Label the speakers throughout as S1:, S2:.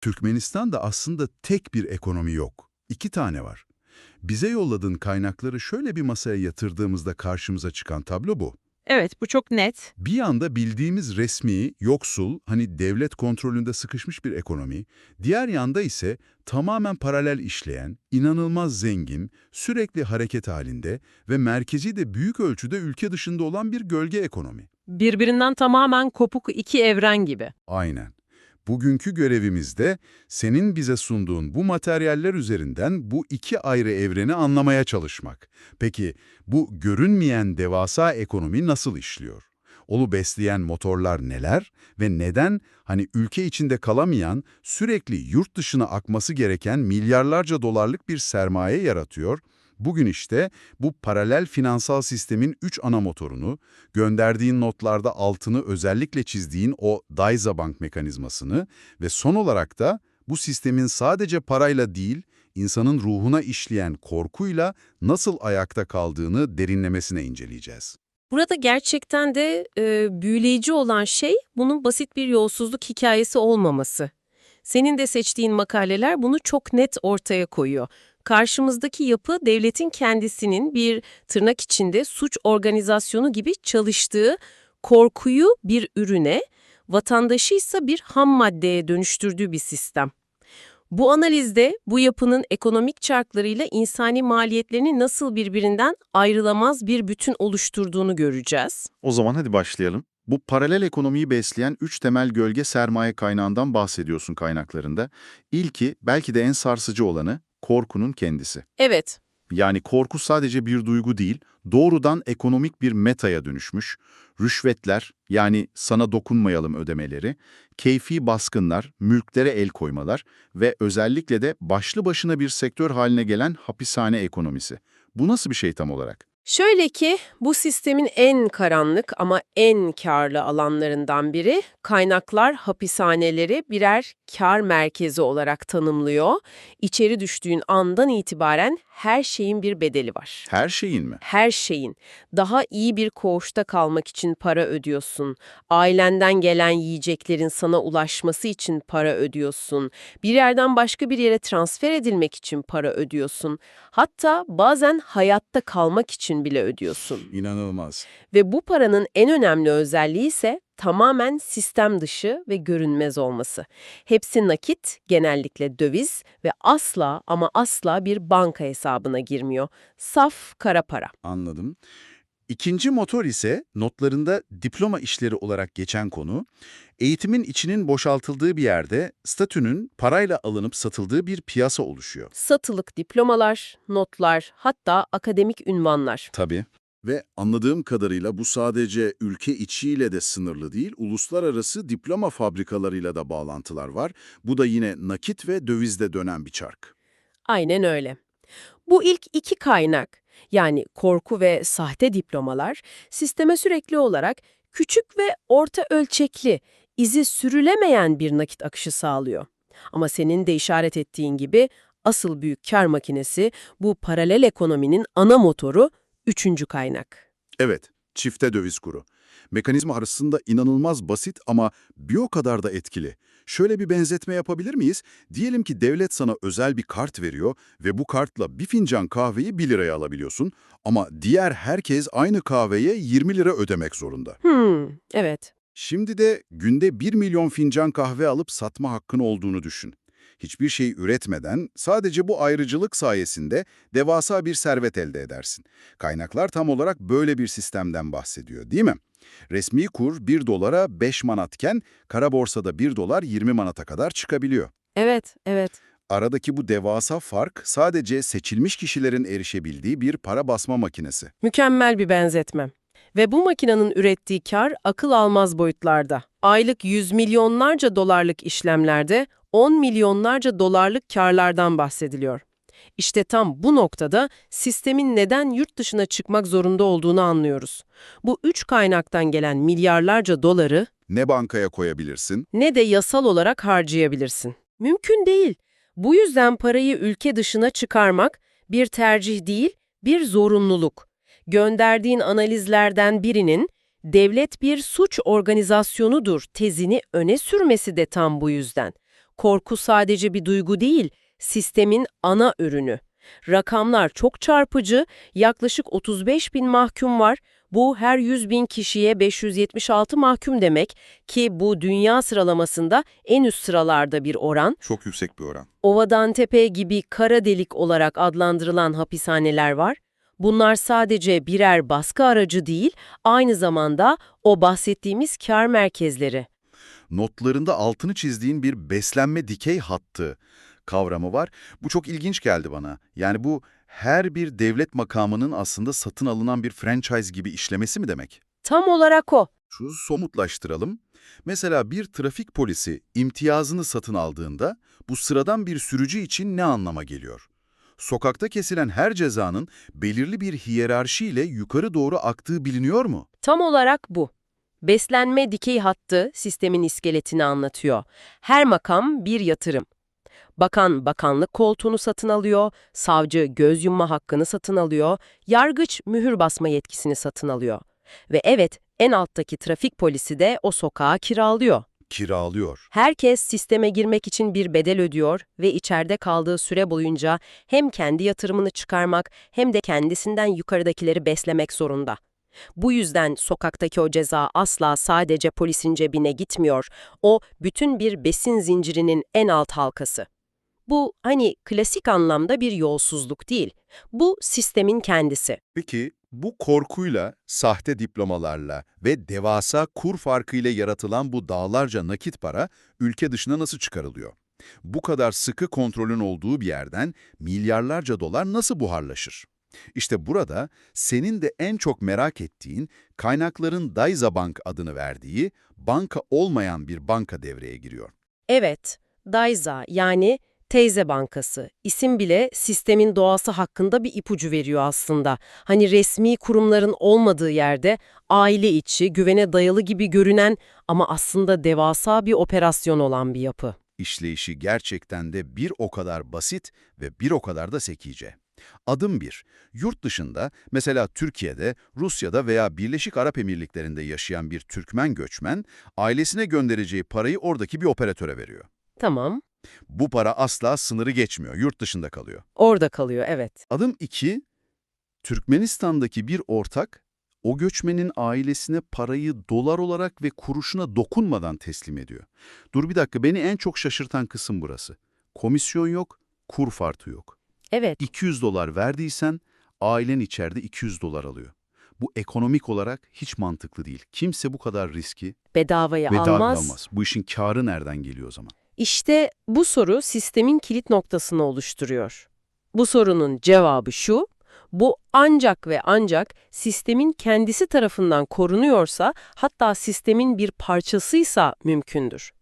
S1: Türkmenistan'da aslında tek bir ekonomi yok. İki tane var. Bize yolladığın kaynakları şöyle bir masaya yatırdığımızda karşımıza çıkan tablo bu.
S2: Evet, bu çok net.
S1: Bir yanda bildiğimiz resmi, yoksul, hani devlet kontrolünde sıkışmış bir ekonomi, diğer yanda ise tamamen paralel işleyen, inanılmaz zengin, sürekli hareket halinde ve merkezi de büyük ölçüde ülke dışında olan bir gölge ekonomi.
S2: Birbirinden tamamen kopuk iki evren gibi.
S1: Aynen. Bugünkü görevimizde senin bize sunduğun bu materyaller üzerinden bu iki ayrı evreni anlamaya çalışmak. Peki bu görünmeyen devasa ekonomi nasıl işliyor? Onu besleyen motorlar neler ve neden hani ülke içinde kalamayan, sürekli yurt dışına akması gereken milyarlarca dolarlık bir sermaye yaratıyor? Bugün işte bu paralel finansal sistemin 3 ana motorunu, gönderdiğin notlarda altını özellikle çizdiğin o Daiza Bank mekanizmasını ve son olarak da bu sistemin sadece parayla değil, insanın ruhuna işleyen korkuyla nasıl ayakta kaldığını derinlemesine inceleyeceğiz.
S3: Burada gerçekten de büyüleyici olan şey bunun basit bir yolsuzluk hikayesi olmaması. Senin de seçtiğin makaleler bunu çok net ortaya koyuyor. Karşımızdaki yapı devletin kendisinin bir tırnak içinde suç organizasyonu gibi çalıştığı korkuyu bir ürüne, vatandaşı ise bir ham maddeye dönüştürdüğü bir sistem. Bu analizde bu yapının ekonomik çarklarıyla insani maliyetlerini nasıl birbirinden ayrılamaz bir bütün oluşturduğunu göreceğiz.
S4: O zaman hadi başlayalım. Bu paralel ekonomiyi besleyen 3 temel gölge sermaye kaynağından bahsediyorsun kaynaklarında. İlki, belki de en sarsıcı olanı, korkunun kendisi.
S3: Evet,
S4: Yani korku sadece bir duygu değil, doğrudan ekonomik bir metaya dönüşmüş. Rüşvetler, yani sana dokunmayalım ödemeleri, keyfi baskınlar, mülklere el koymalar ve özellikle de başlı başına bir sektör haline gelen hapishane ekonomisi. Bu nasıl bir şey tam olarak?
S3: şöyle ki bu sistemin en karanlık ama en karlı alanlarından biri kaynaklar hapishaneleri birer kar merkezi olarak tanımlıyor. İçeri düştüğün andan itibaren her şeyin bir bedeli var.
S4: Her şeyin mi?
S3: Her şeyin. Daha iyi bir koğuşta kalmak için para ödüyorsun. Ailenden gelen yiyeceklerin sana ulaşması için para ödüyorsun. Bir yerden başka bir yere transfer edilmek için para ödüyorsun. Hatta bazen hayatta kalmak için bile ödüyorsun.
S1: İnanılmaz.
S3: Ve bu paranın en önemli özelliği ise tamamen sistem dışı ve görünmez olması. Hepsi nakit, genellikle döviz ve asla ama asla bir banka hesabına girmiyor. Saf kara para.
S1: Anladım. İkinci motor ise notlarında diploma işleri olarak geçen konu, eğitimin içinin boşaltıldığı bir yerde statünün parayla alınıp satıldığı bir piyasa oluşuyor.
S3: Satılık diplomalar, notlar, hatta akademik ünvanlar.
S1: Tabii. Ve anladığım kadarıyla bu sadece ülke içiyle de sınırlı değil, uluslararası diploma fabrikalarıyla da bağlantılar var. Bu da yine nakit ve dövizde dönen bir çark.
S3: Aynen öyle. Bu ilk iki kaynak, yani korku ve sahte diplomalar, sisteme sürekli olarak küçük ve orta ölçekli, izi sürülemeyen bir nakit akışı sağlıyor. Ama senin de işaret ettiğin gibi asıl büyük kar makinesi bu paralel ekonominin ana motoru, üçüncü kaynak.
S1: Evet, çifte döviz kuru. Mekanizma arasında inanılmaz basit ama bir o kadar da etkili. Şöyle bir benzetme yapabilir miyiz? Diyelim ki devlet sana özel bir kart veriyor ve bu kartla bir fincan kahveyi 1 liraya alabiliyorsun ama diğer herkes aynı kahveye 20 lira ödemek zorunda.
S3: Evet.
S1: Şimdi de günde 1 milyon fincan kahve alıp satma hakkın olduğunu düşün. Hiçbir şey üretmeden sadece bu ayrıcalık sayesinde devasa bir servet elde edersin. Kaynaklar tam olarak böyle bir sistemden bahsediyor, değil mi? Resmi kur 1 dolara 5 manatken kara borsada 1 dolar 20 manata kadar çıkabiliyor.
S3: Evet, evet.
S1: Aradaki bu devasa fark sadece seçilmiş kişilerin erişebildiği bir para basma makinesi.
S3: Mükemmel bir benzetme. Ve bu makinenin ürettiği kar akıl almaz boyutlarda. Aylık yüz milyonlarca dolarlık işlemlerde 10 milyonlarca dolarlık karlardan bahsediliyor. İşte tam bu noktada sistemin neden yurt dışına çıkmak zorunda olduğunu anlıyoruz. Bu üç kaynaktan gelen milyarlarca doları
S1: Ne bankaya koyabilirsin,
S3: ne de yasal olarak harcayabilirsin. Mümkün değil. Bu yüzden parayı ülke dışına çıkarmak bir tercih değil, bir zorunluluk. Gönderdiğin analizlerden birinin devlet bir suç organizasyonudur tezini öne sürmesi de tam bu yüzden. Korku sadece bir duygu değil, sistemin ana ürünü. Rakamlar çok çarpıcı, yaklaşık 35 bin mahkum var. Bu her 100 bin kişiye 576 mahkum demek ki bu dünya sıralamasında en üst sıralarda bir oran.
S4: Çok yüksek bir oran.
S3: Ovadan Tepe gibi kara delik olarak adlandırılan hapishaneler var. Bunlar sadece birer baskı aracı değil, aynı zamanda o bahsettiğimiz kar merkezleri.
S1: Notlarında altını çizdiğin bir beslenme dikey hattı kavramı var. Bu çok ilginç geldi bana. Yani bu her bir devlet makamının aslında satın alınan bir franchise gibi işlemesi mi demek?
S3: Tam olarak o.
S1: Şu somutlaştıralım. Mesela bir trafik polisi imtiyazını satın aldığında bu sıradan bir sürücü için ne anlama geliyor? Sokakta kesilen her cezanın belirli bir hiyerarşiyle yukarı doğru aktığı biliniyor mu?
S3: Tam olarak bu. Beslenme dikey hattı sistemin iskeletini anlatıyor. Her makam bir yatırım. Bakan bakanlık koltuğunu satın alıyor, savcı göz yumma hakkını satın alıyor, yargıç mühür basma yetkisini satın alıyor. Ve evet, en alttaki trafik polisi de o sokağı kiralıyor.
S1: Kiralıyor.
S3: Herkes sisteme girmek için bir bedel ödüyor ve içeride kaldığı süre boyunca hem kendi yatırımını çıkarmak hem de kendisinden yukarıdakileri beslemek zorunda. Bu yüzden sokaktaki o ceza asla sadece polisin cebine gitmiyor. O bütün bir besin zincirinin en alt halkası. Bu hani klasik anlamda bir yolsuzluk değil. Bu sistemin kendisi.
S1: Peki bu korkuyla, sahte diplomalarla ve devasa kur farkıyla yaratılan bu dağlarca nakit para ülke dışına nasıl çıkarılıyor? Bu kadar sıkı kontrolün olduğu bir yerden milyarlarca dolar nasıl buharlaşır? İşte burada senin de en çok merak ettiğin kaynakların Daiza Bank adını verdiği banka olmayan bir banka devreye giriyor.
S3: Evet, Daiza yani teyze bankası. İsim bile sistemin doğası hakkında bir ipucu veriyor aslında. Hani resmi kurumların olmadığı yerde aile içi, güvene dayalı gibi görünen ama aslında devasa bir operasyon olan bir yapı.
S1: İşleyişi gerçekten de bir o kadar basit ve bir o kadar da zekice. Adım 1. Yurt dışında, mesela Türkiye'de, Rusya'da veya Birleşik Arap Emirlikleri'nde yaşayan bir Türkmen göçmen, ailesine göndereceği parayı oradaki bir operatöre veriyor.
S3: Tamam,
S1: Bu para asla sınırı geçmiyor, yurt dışında kalıyor.
S3: orada kalıyor evet.
S1: Adım 2. Türkmenistan'daki bir ortak, o göçmenin ailesine parayı dolar olarak ve kuruşuna dokunmadan teslim ediyor. Dur bir dakika, beni en çok şaşırtan kısım burası. Komisyon yok, kur farkı yok.
S3: Evet,
S1: 200 dolar verdiysen ailen içeride 200 dolar alıyor. Bu ekonomik olarak hiç mantıklı değil. Kimse bu kadar riski
S3: bedavaya
S1: bedava
S3: almaz.
S1: almaz. Bu işin kârı nereden geliyor o zaman?
S3: İşte bu soru sistemin kilit noktasını oluşturuyor. Bu sorunun cevabı şu, bu ancak ve ancak sistemin kendisi tarafından korunuyorsa, hatta sistemin bir parçasıysa mümkündür.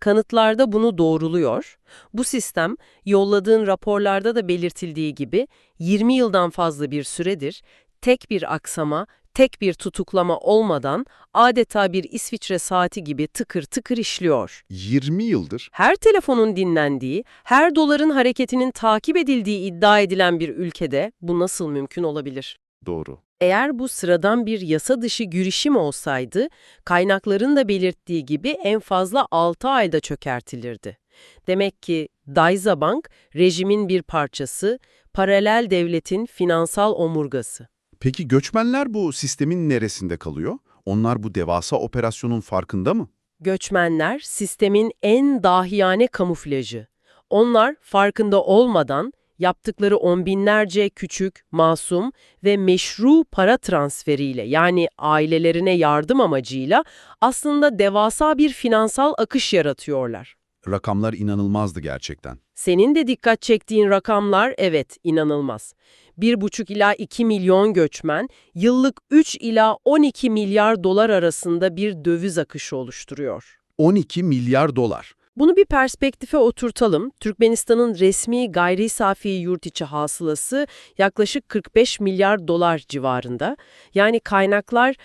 S3: Kanıtlarda bunu doğruluyor. Bu sistem, yolladığın raporlarda da belirtildiği gibi 20 yıldan fazla bir süredir tek bir aksama, tek bir tutuklama olmadan adeta bir İsviçre saati gibi tıkır tıkır işliyor.
S1: 20 yıldır.
S3: Her telefonun dinlendiği, her doların hareketinin takip edildiği iddia edilen bir ülkede bu nasıl mümkün olabilir?
S1: Doğru.
S3: Eğer bu sıradan bir yasa dışı girişim olsaydı, kaynakların da belirttiği gibi en fazla 6 ayda çökertilirdi. Demek ki Daiza Bank, rejimin bir parçası, paralel devletin finansal omurgası.
S1: Peki göçmenler bu sistemin neresinde kalıyor? Onlar bu devasa operasyonun farkında mı?
S3: Göçmenler sistemin en dahiyane kamuflajı. Onlar farkında olmadan yaptıkları on binlerce küçük, masum ve meşru para transferiyle yani ailelerine yardım amacıyla aslında devasa bir finansal akış yaratıyorlar.
S1: Rakamlar inanılmazdı gerçekten.
S3: Senin de dikkat çektiğin rakamlar evet inanılmaz. 1,5 ila 2 milyon göçmen yıllık 3 ila 12 milyar dolar arasında bir döviz akışı oluşturuyor.
S1: 12 milyar dolar.
S3: Bunu bir perspektife oturtalım. Türkmenistan'ın resmi gayri safi yurt içi hasılası yaklaşık 45 milyar dolar civarında. Yani kaynaklar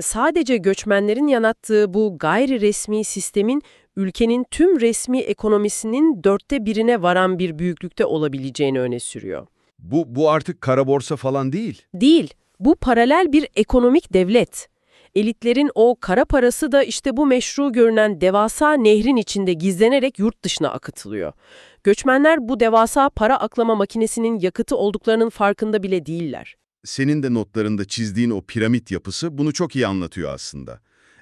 S3: sadece göçmenlerin yarattığı bu gayri resmi sistemin ülkenin tüm resmi ekonomisinin 1/4'ine varan bir büyüklükte olabileceğini öne sürüyor.
S1: Bu artık kara borsa falan değil.
S3: Değil, bu paralel bir ekonomik devlet. Elitlerin o kara parası da işte bu meşru görünen devasa nehrin içinde gizlenerek yurt dışına akıtılıyor. Göçmenler bu devasa para aklama makinesinin yakıtı olduklarının farkında bile değiller.
S1: Senin de notlarında çizdiğin o piramit yapısı bunu çok iyi anlatıyor aslında.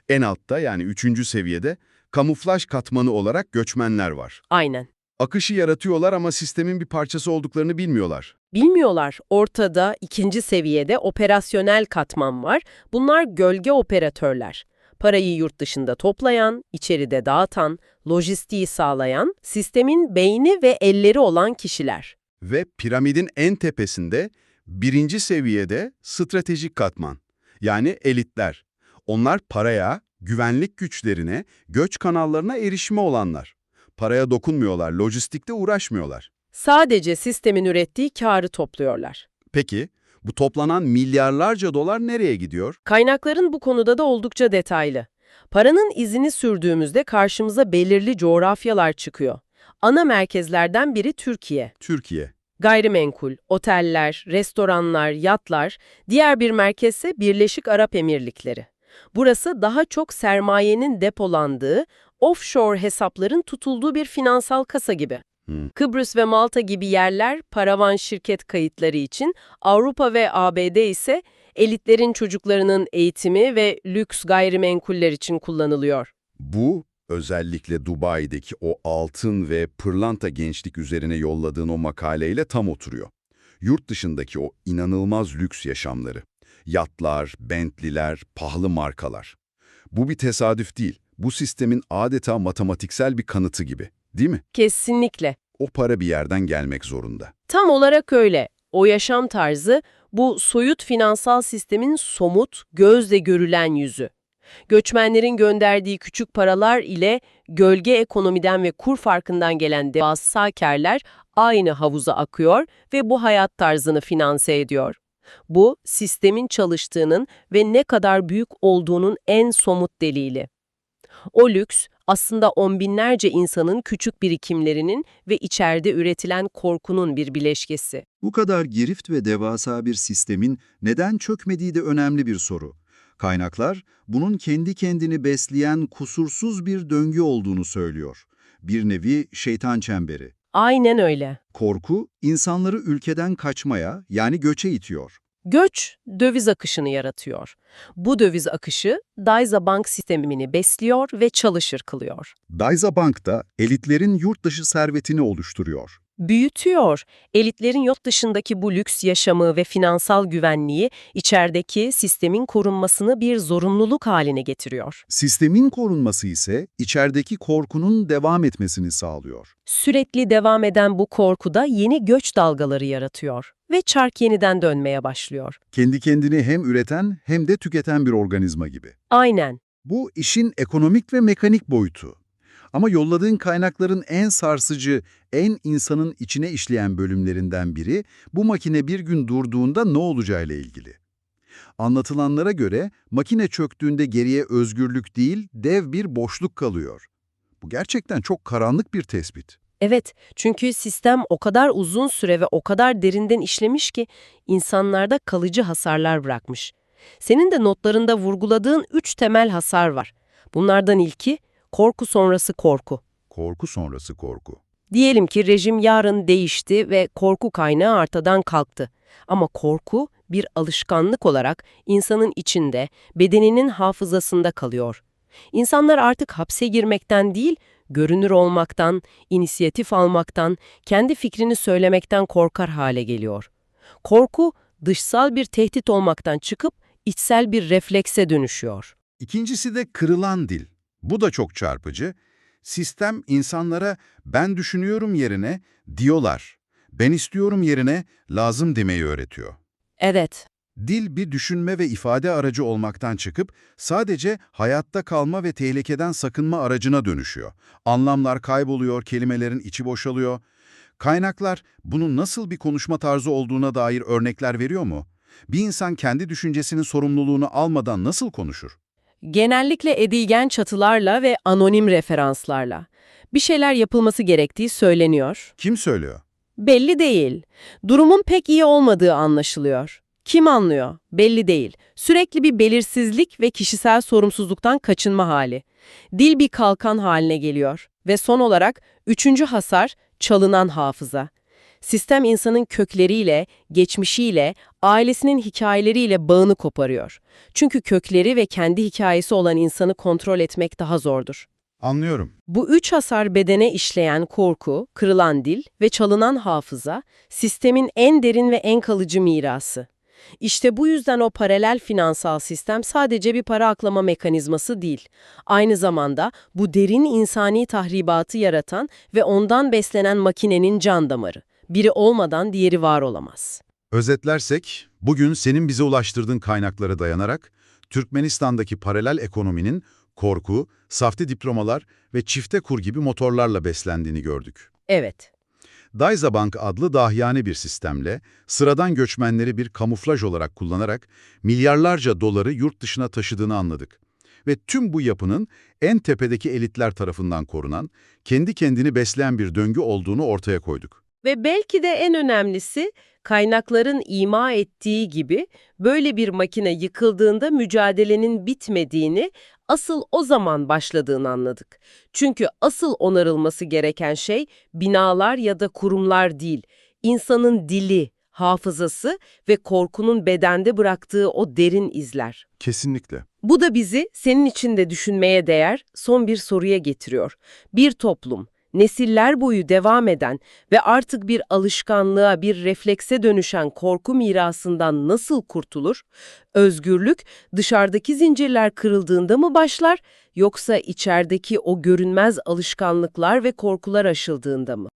S1: En altta yani 3. seviyede kamuflaj katmanı olarak göçmenler var.
S3: Aynen.
S1: Akışı yaratıyorlar ama sistemin bir parçası olduklarını bilmiyorlar.
S3: Bilmiyorlar. Ortada 2. seviyede operasyonel katman var. Bunlar gölge operatörler. Parayı yurt dışında toplayan, içeride dağıtan, lojistiği sağlayan, sistemin beyni ve elleri olan kişiler.
S1: Ve piramidin en tepesinde 1. seviyede stratejik katman. Yani elitler. Onlar paraya, güvenlik güçlerine, göç kanallarına erişimi olanlar. Paraya dokunmuyorlar, lojistikte uğraşmıyorlar.
S3: Sadece sistemin ürettiği kârı topluyorlar.
S1: Peki, bu toplanan milyarlarca dolar nereye gidiyor?
S3: Kaynakların bu konuda da oldukça detaylı. Paranın izini sürdüğümüzde karşımıza belirli coğrafyalar çıkıyor. Ana merkezlerden biri Türkiye.
S1: Türkiye.
S3: Gayrimenkul, oteller, restoranlar, yatlar, diğer bir merkezse Birleşik Arap Emirlikleri. Burası daha çok sermayenin depolandığı, offshore hesapların tutulduğu bir finansal kasa gibi. Kıbrıs ve Malta gibi yerler paravan şirket kayıtları için, Avrupa ve ABD ise elitlerin çocuklarının eğitimi ve lüks gayrimenkuller için kullanılıyor.
S1: Bu, özellikle Dubai'deki o altın ve pırlanta gençlik üzerine yolladığın o makaleyle tam oturuyor. Yurt dışındaki o inanılmaz lüks yaşamları. Yatlar, Bentley'ler, pahalı markalar. Bu bir tesadüf değil. Bu sistemin adeta matematiksel bir kanıtı gibi. Değil mi?
S3: Kesinlikle.
S1: O para bir yerden gelmek zorunda.
S3: Tam olarak öyle. O yaşam tarzı, bu soyut finansal sistemin somut, gözle görülen yüzü. Göçmenlerin gönderdiği küçük paralar ile gölge ekonomiden ve kur farkından gelen devasa kârlar aynı havuza akıyor ve bu hayat tarzını finanse ediyor. Bu, sistemin çalıştığının ve ne kadar büyük olduğunun en somut delili. O lüks, aslında on binlerce insanın küçük birikimlerinin ve içeride üretilen korkunun bir bileşkesi.
S5: Bu kadar girift ve devasa bir sistemin neden çökmediği de önemli bir soru. Kaynaklar, bunun kendi kendini besleyen kusursuz bir döngü olduğunu söylüyor. Bir nevi şeytan çemberi.
S3: Aynen öyle.
S5: Korku, insanları ülkeden kaçmaya, yani göçe itiyor.
S3: Göç, döviz akışını yaratıyor. Bu döviz akışı, Daiza Bank sistemini besliyor ve çalışır kılıyor.
S5: Daiza Bank da elitlerin yurt dışı servetini oluşturuyor.
S3: Büyütüyor. Elitlerin yurt dışındaki bu lüks yaşamı ve finansal güvenliği içerideki sistemin korunmasını bir zorunluluk haline getiriyor.
S5: Sistemin korunması ise içerideki korkunun devam etmesini sağlıyor.
S3: Sürekli devam eden bu korku da yeni göç dalgaları yaratıyor ve çark yeniden dönmeye başlıyor.
S5: Kendi kendini hem üreten hem de tüketen bir organizma gibi.
S3: Aynen.
S5: Bu işin ekonomik ve mekanik boyutu. Ama yolladığın kaynakların en sarsıcı, en insanın içine işleyen bölümlerinden biri, bu makine bir gün durduğunda ne olacağıyla ilgili. Anlatılanlara göre makine çöktüğünde geriye özgürlük değil, dev bir boşluk kalıyor. Bu gerçekten çok karanlık bir tespit.
S3: Evet, çünkü sistem o kadar uzun süre ve o kadar derinden işlemiş ki insanlarda kalıcı hasarlar bırakmış. Senin de notlarında vurguladığın 3 temel hasar var. Bunlardan ilki, korku sonrası korku.
S5: Korku sonrası korku.
S3: Diyelim ki rejim yarın değişti ve korku kaynağı ortadan kalktı. Ama korku bir alışkanlık olarak insanın içinde, bedeninin hafızasında kalıyor. İnsanlar artık hapse girmekten değil, görünür olmaktan, inisiyatif almaktan, kendi fikrini söylemekten korkar hale geliyor. Korku, dışsal bir tehdit olmaktan çıkıp içsel bir reflekse dönüşüyor.
S1: İkincisi de kırılan dil. Bu da çok çarpıcı. Sistem insanlara ben düşünüyorum yerine diyorlar, ben istiyorum yerine lazım demeyi öğretiyor.
S3: Evet.
S1: Dil bir düşünme ve ifade aracı olmaktan çıkıp sadece hayatta kalma ve tehlikeden sakınma aracına dönüşüyor. Anlamlar kayboluyor, kelimelerin içi boşalıyor. Kaynaklar bunun nasıl bir konuşma tarzı olduğuna dair örnekler veriyor mu? Bir insan kendi düşüncesinin sorumluluğunu almadan nasıl konuşur?
S3: Genellikle edilgen çatılarla ve anonim referanslarla. Bir şeyler yapılması gerektiği söyleniyor.
S1: Kim söylüyor?
S3: Belli değil. Durumun pek iyi olmadığı anlaşılıyor. Kim anlıyor? Belli değil. Sürekli bir belirsizlik ve kişisel sorumsuzluktan kaçınma hali. Dil bir kalkan haline geliyor. Ve son olarak üçüncü hasar, çalınan hafıza. Sistem insanın kökleriyle, geçmişiyle, ailesinin hikayeleriyle bağını koparıyor. Çünkü kökleri ve kendi hikayesi olan insanı kontrol etmek daha zordur.
S1: Anlıyorum.
S3: Bu üç hasar bedene işleyen korku, kırılan dil ve çalınan hafıza, sistemin en derin ve en kalıcı mirası. İşte bu yüzden o paralel finansal sistem sadece bir para aklama mekanizması değil. Aynı zamanda bu derin insani tahribatı yaratan ve ondan beslenen makinenin can damarı. Biri olmadan diğeri var olamaz.
S1: Özetlersek, bugün senin bize ulaştırdığın kaynaklara dayanarak, Türkmenistan'daki paralel ekonominin korku, sahte diplomalar ve çifte kur gibi motorlarla beslendiğini gördük.
S3: Evet.
S1: Daiza Bank adlı dahiyane bir sistemle, sıradan göçmenleri bir kamuflaj olarak kullanarak milyarlarca doları yurt dışına taşıdığını anladık. Ve tüm bu yapının en tepedeki elitler tarafından korunan, kendi kendini besleyen bir döngü olduğunu ortaya koyduk.
S3: Ve belki de en önemlisi, kaynakların ima ettiği gibi böyle bir makine yıkıldığında mücadelenin bitmediğini, asıl o zaman başladığını anladık. Çünkü asıl onarılması gereken şey binalar ya da kurumlar değil, insanın dili, hafızası ve korkunun bedende bıraktığı o derin izler.
S1: Kesinlikle.
S3: Bu da bizi senin için de düşünmeye değer son bir soruya getiriyor. Bir toplum, nesiller boyu devam eden ve artık bir alışkanlığa, bir reflekse dönüşen korku mirasından nasıl kurtulur? Özgürlük dışarıdaki zincirler kırıldığında mı başlar, yoksa içerideki o görünmez alışkanlıklar ve korkular aşıldığında mı?